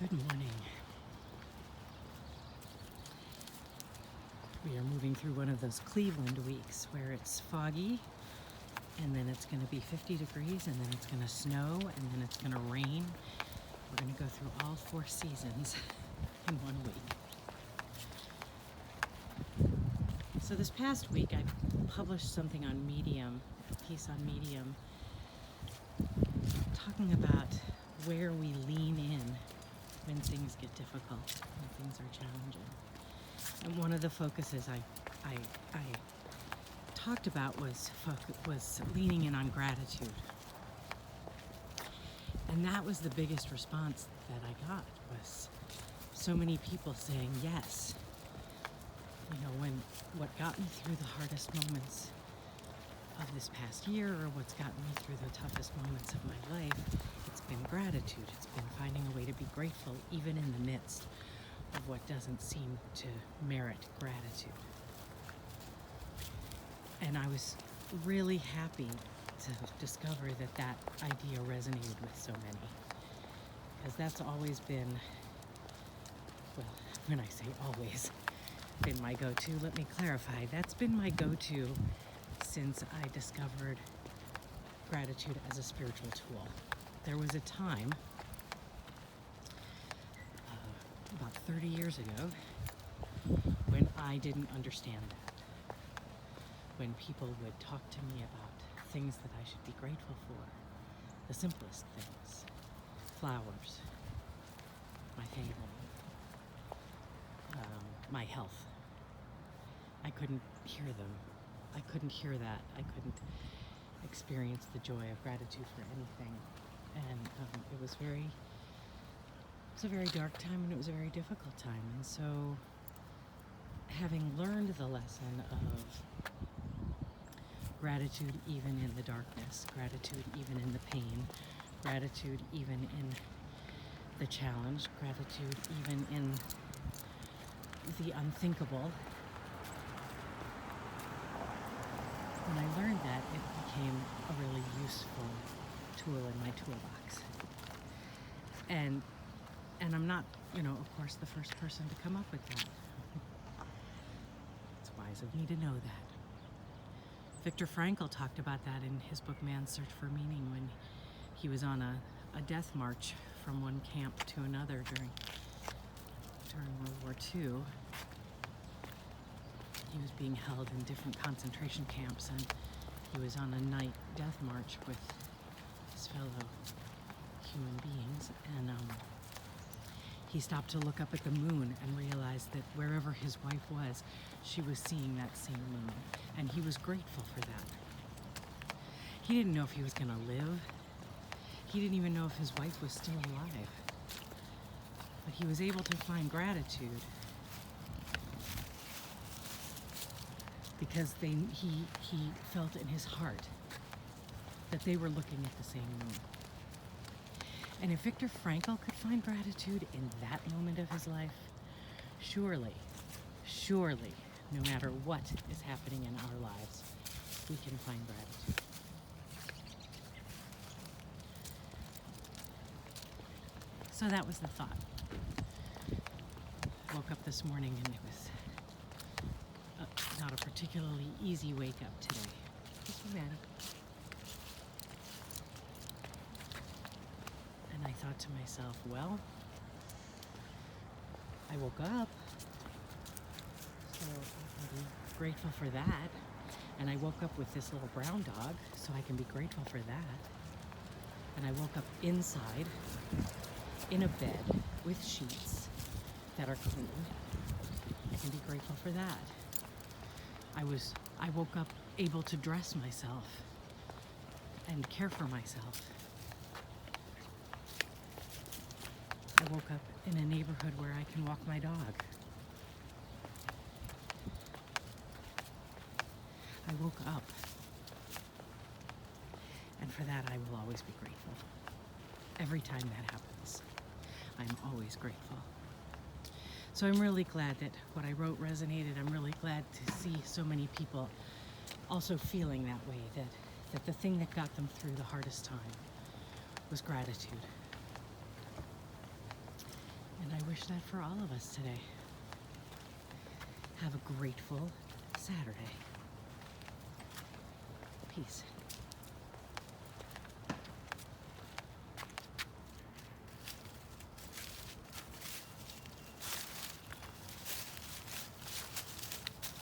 Good morning. We are moving through one of those Cleveland weeks where it's foggy and then it's going to be 50 degrees and then it's going to snow and then it's going to rain. We're going to go through all 4 seasons in 1 week. So this past week I published something on Medium, a piece on Medium, talking about where we lean in when things get difficult, when things are challenging. And one of the focuses I talked about was leaning in on gratitude. And that was the biggest response that I got, was so many people saying yes. You know, what got me through the hardest moments of this past year, or what's gotten me through the toughest moments of my life, it's been gratitude. It's been finding a way to be grateful even in the midst of what doesn't seem to merit gratitude. And I was really happy to discover that idea resonated with so many, because that's always been, well, when I say always, been my go-to. Let me clarify. That's been my go-to since I discovered gratitude as a spiritual tool. There was a time, about 30 years ago, when I didn't understand that. When people would talk to me about things that I should be grateful for, the simplest things, flowers, my family, my health. I couldn't hear them. I couldn't hear that. I couldn't experience the joy of gratitude for anything. And it was a very dark time, and it was a very difficult time. And so, having learned the lesson of gratitude even in the darkness, gratitude even in the pain, gratitude even in the challenge, gratitude even in the unthinkable, when I learned that, it became a really useful tool in my toolbox. And I'm not, of course, the first person to come up with that. It's wise of me to know that. Viktor Frankl talked about that in his book Man's Search for Meaning, when he was on a death march from one camp to another during World War II. He was being held in different concentration camps, and he was on a night death march with his fellow human beings, and he stopped to look up at the moon and realized that wherever his wife was, she was seeing that same moon, and he was grateful for that. He didn't know if he was going to live. He didn't even know if his wife was still alive. But he was able to find gratitude because he felt in his heart that they were looking at the same moon. And if Viktor Frankl could find gratitude in that moment of his life, surely, no matter what is happening in our lives, we can find gratitude. So that was the thought. Woke up this morning and it was not a particularly easy wake up today. Just romantic. And I thought to myself, well, I woke up, so I can be grateful for that. And I woke up with this little brown dog, so I can be grateful for that. And I woke up inside, in a bed, with sheets that are clean. I can be grateful for that. I woke up able to dress myself and care for myself. I woke up in a neighborhood where I can walk my dog. I woke up. And for that, I will always be grateful. Every time that happens, I'm always grateful. So I'm really glad that what I wrote resonated. I'm really glad to see so many people also feeling that way, that the thing that got them through the hardest time was gratitude. And I wish that for all of us today. Have a grateful Saturday. Peace.